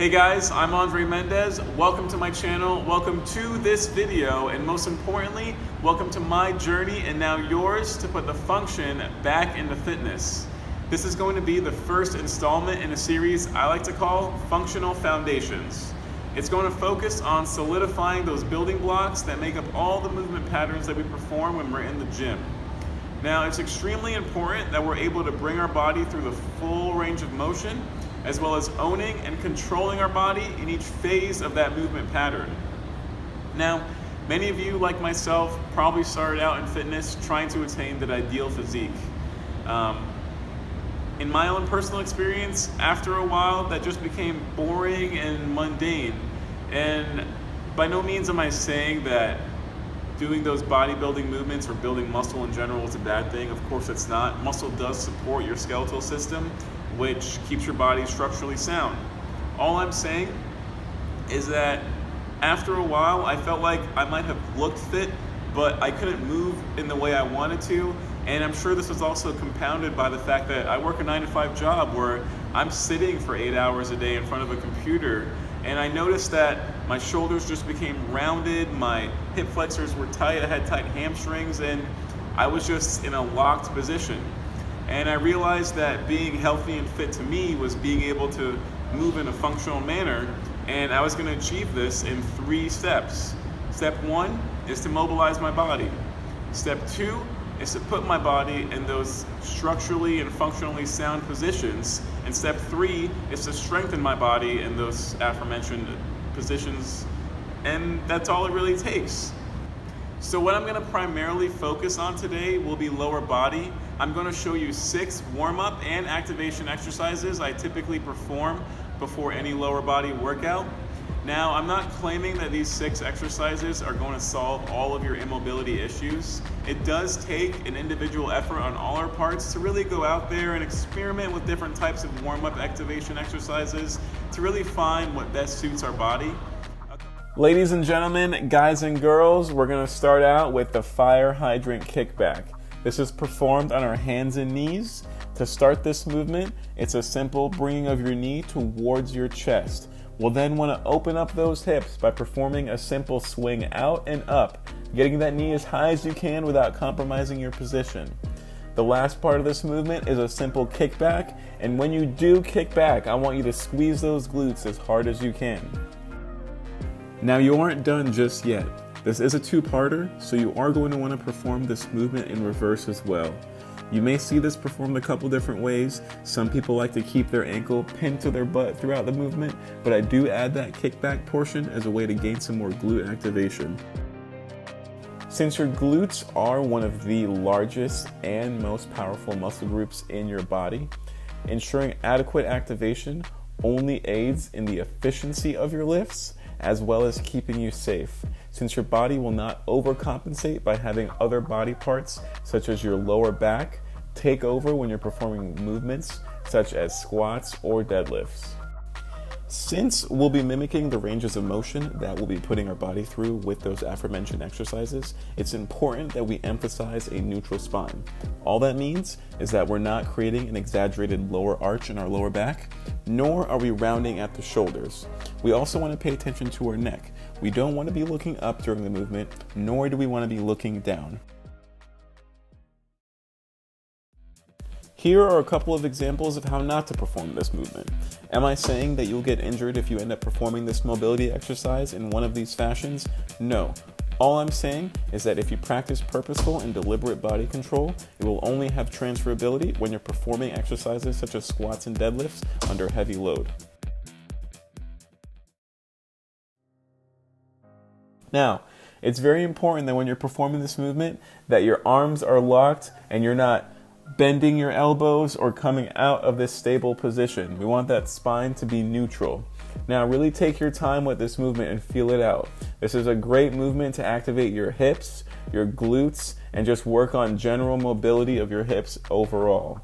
Hey guys, I'm Andre Mendez. Welcome to my channel. Welcome to this video, and most importantly, welcome to my journey and now yours to put the function back into fitness. This is going to be the first installment in a series I like to call Functional Foundations. It's going to focus on solidifying those building blocks that make up all the movement patterns that we perform when we're in the gym. Now, it's extremely important that we're able to bring our body through the full range of motion, as well as owning and controlling our body in each phase of that movement pattern. Now, many of you, like myself, probably started out in fitness trying to attain that ideal physique. In my own personal experience, after a while, that just became boring and mundane. And by no means am I saying that doing those bodybuilding movements or building muscle in general is a bad thing. Of course it's not. Muscle does support your skeletal system, which keeps your body structurally sound. All I'm saying is that after a while, I felt like I might have looked fit, but I couldn't move in the way I wanted to. And I'm sure this was also compounded by the fact that I work a 9-to-5 job where I'm sitting for 8 hours a day in front of a computer. And I noticed that my shoulders just became rounded, my hip flexors were tight, I had tight hamstrings, and I was just in a locked position. And I realized that being healthy and fit to me was being able to move in a functional manner, and I was going to achieve this in 3 steps. Step 1 is to mobilize my body. Step 2 is to put my body in those structurally and functionally sound positions. And step 3 is to strengthen my body in those aforementioned positions. And that's all it really takes. So what I'm gonna primarily focus on today will be lower body. I'm gonna show you 6 warm-up and activation exercises I typically perform before any lower body workout. Now, I'm not claiming that these 6 exercises are going to solve all of your immobility issues. It does take an individual effort on all our parts to really go out there and experiment with different types of warm-up activation exercises to really find what best suits our body. Ladies and gentlemen, guys and girls, we're going to start out with the fire hydrant kickback. This is performed on our hands and knees. To start this movement, it's a simple bringing of your knee towards your chest. We'll then want to open up those hips by performing a simple swing out and up, getting that knee as high as you can without compromising your position. The last part of this movement is a simple kickback, and when you do kick back, I want you to squeeze those glutes as hard as you can. Now, you aren't done just yet. This is a 2-parter, so you are going to want to perform this movement in reverse as well. You may see this performed a couple different ways. Some people like to keep their ankle pinned to their butt throughout the movement, but I do add that kickback portion as a way to gain some more glute activation. Since your glutes are one of the largest and most powerful muscle groups in your body, ensuring adequate activation only aids in the efficiency of your lifts, as well as keeping you safe, since your body will not overcompensate by having other body parts, such as your lower back, take over when you're performing movements such as squats or deadlifts. Since we'll be mimicking the ranges of motion that we'll be putting our body through with those aforementioned exercises, it's important that we emphasize a neutral spine. All that means is that we're not creating an exaggerated lower arch in our lower back, nor are we rounding at the shoulders. We also want to pay attention to our neck. We don't want to be looking up during the movement, nor do we want to be looking down. Here are a couple of examples of how not to perform this movement. Am I saying that you'll get injured if you end up performing this mobility exercise in one of these fashions? No. All I'm saying is that if you practice purposeful and deliberate body control, it will only have transferability when you're performing exercises such as squats and deadlifts under heavy load. Now, it's very important that when you're performing this movement, that your arms are locked and you're not bending your elbows or coming out of this stable position. We want that spine to be neutral. Now, really take your time with this movement and feel it out. This is a great movement to activate your hips, your glutes, and just work on general mobility of your hips overall.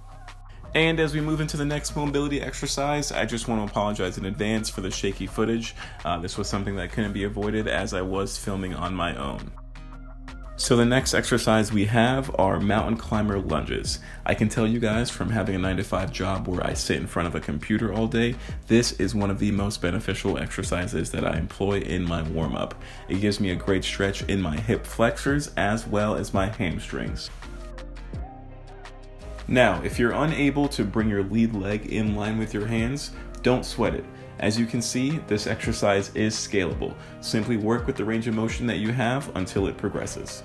And as we move into the next mobility exercise, I just want to apologize in advance for the shaky footage. This was something that couldn't be avoided as I was filming on my own. So the next exercise we have are mountain climber lunges. I can tell you guys from having a 9-to-5 job where I sit in front of a computer all day, this is one of the most beneficial exercises that I employ in my warm-up. It gives me a great stretch in my hip flexors as well as my hamstrings. Now, if you're unable to bring your lead leg in line with your hands, don't sweat it. As you can see, this exercise is scalable. Simply work with the range of motion that you have until it progresses.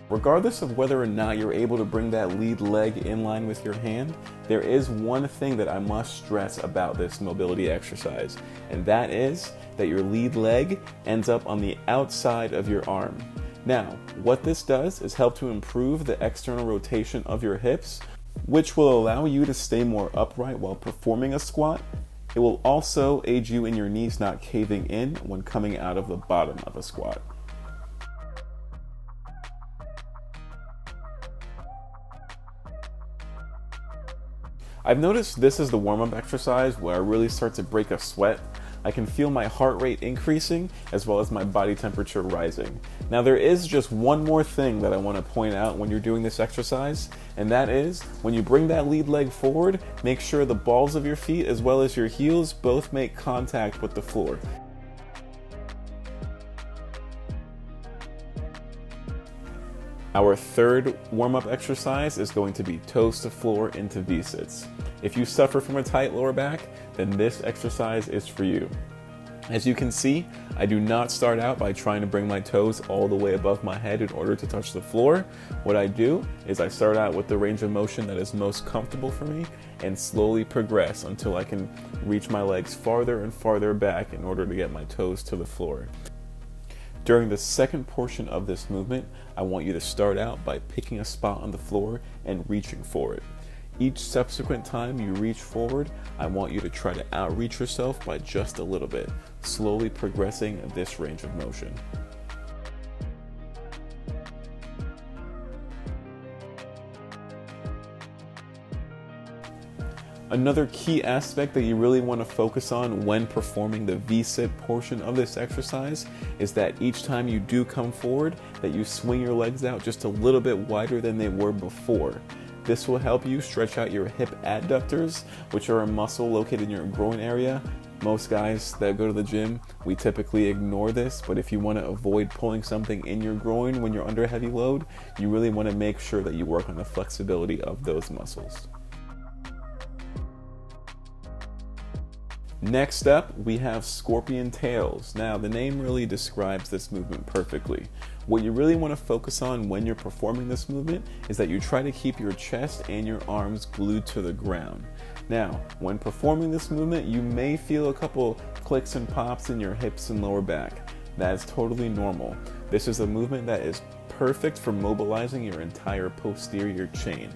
Regardless of whether or not you're able to bring that lead leg in line with your hand, there is one thing that I must stress about this mobility exercise, and that is that your lead leg ends up on the outside of your arm. Now, what this does is help to improve the external rotation of your hips, which will allow you to stay more upright while performing a squat. It will also aid you in your knees not caving in when coming out of the bottom of a squat. I've noticed this is the warm-up exercise where I really start to break a sweat. I can feel my heart rate increasing as well as my body temperature rising. Now there is just one more thing that I want to point out when you're doing this exercise, and that is when you bring that lead leg forward, make sure the balls of your feet as well as your heels both make contact with the floor. Our third warm-up exercise is going to be toes to floor into V-sits. If you suffer from a tight lower back, then this exercise is for you. As you can see, I do not start out by trying to bring my toes all the way above my head in order to touch the floor. What I do is I start out with the range of motion that is most comfortable for me and slowly progress until I can reach my legs farther and farther back in order to get my toes to the floor. During the second portion of this movement, I want you to start out by picking a spot on the floor and reaching for it. Each subsequent time you reach forward, I want you to try to outreach yourself by just a little bit, slowly progressing this range of motion. Another key aspect that you really want to focus on when performing the V-sit portion of this exercise is that each time you do come forward, that you swing your legs out just a little bit wider than they were before. This will help you stretch out your hip adductors, which are a muscle located in your groin area. Most guys that go to the gym, we typically ignore this, but if you want to avoid pulling something in your groin when you're under heavy load, you really want to make sure that you work on the flexibility of those muscles. Next up, we have scorpion tails. Now, the name really describes this movement perfectly. What you really want to focus on when you're performing this movement is that you try to keep your chest and your arms glued to the ground. Now, when performing this movement, you may feel a couple clicks and pops in your hips and lower back. That is totally normal. This is a movement that is perfect for mobilizing your entire posterior chain.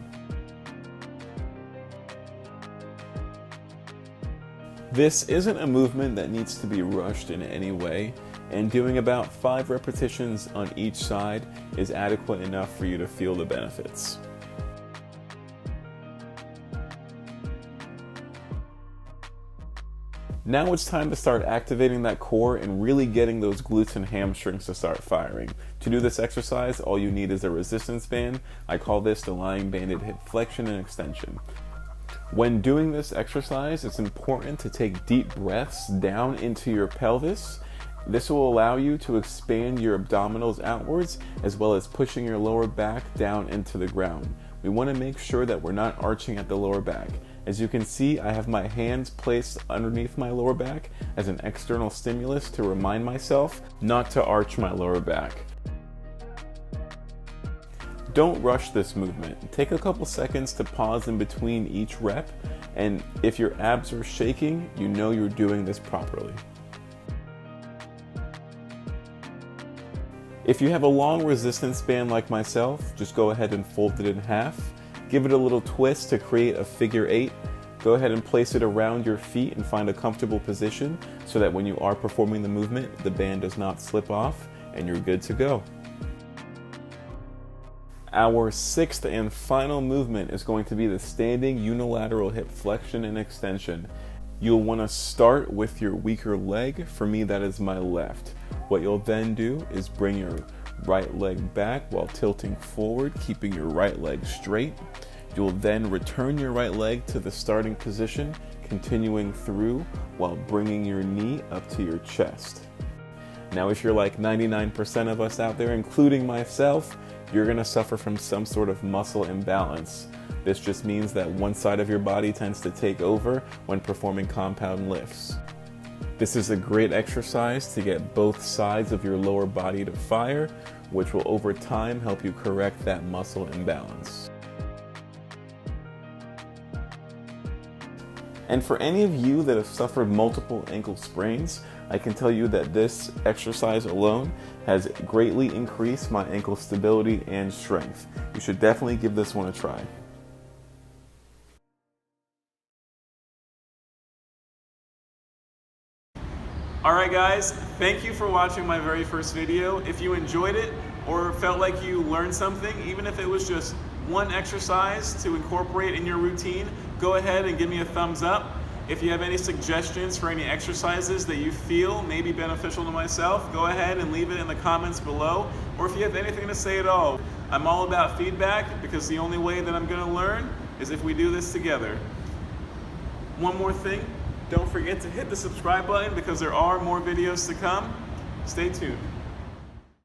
This isn't a movement that needs to be rushed in any way, and doing about 5 repetitions on each side is adequate enough for you to feel the benefits. Now it's time to start activating that core and really getting those glutes and hamstrings to start firing. To do this exercise, all you need is a resistance band. I call this the lying banded hip flexion and extension. When doing this exercise, it's important to take deep breaths down into your pelvis. This will allow you to expand your abdominals outwards as well as pushing your lower back down into the ground. We want to make sure that we're not arching at the lower back. As you can see, I have my hands placed underneath my lower back as an external stimulus to remind myself not to arch my lower back. Don't rush this movement. Take a couple seconds to pause in between each rep, and if your abs are shaking, you know you're doing this properly. If you have a long resistance band like myself, just go ahead and fold it in half. Give it a little twist to create a figure 8. Go ahead and place it around your feet and find a comfortable position so that when you are performing the movement, the band does not slip off and you're good to go. Our sixth and final movement is going to be the standing unilateral hip flexion and extension. You'll want to start with your weaker leg. For me, that is my left. What you'll then do is bring your right leg back while tilting forward, keeping your right leg straight. You'll then return your right leg to the starting position, continuing through while bringing your knee up to your chest. Now, if you're like 99% of us out there, including myself, you're gonna suffer from some sort of muscle imbalance. This just means that one side of your body tends to take over when performing compound lifts. This is a great exercise to get both sides of your lower body to fire, which will over time help you correct that muscle imbalance. And for any of you that have suffered multiple ankle sprains, I can tell you that this exercise alone has greatly increased my ankle stability and strength. You should definitely give this one a try. Alright guys, thank you for watching my very first video. If you enjoyed it or felt like you learned something, even if it was just one exercise to incorporate in your routine, go ahead and give me a thumbs up. If you have any suggestions for any exercises that you feel may be beneficial to myself, go ahead and leave it in the comments below. Or if you have anything to say at all, I'm all about feedback because the only way that I'm going to learn is if we do this together. One more thing. Don't forget to hit the subscribe button because there are more videos to come. Stay tuned.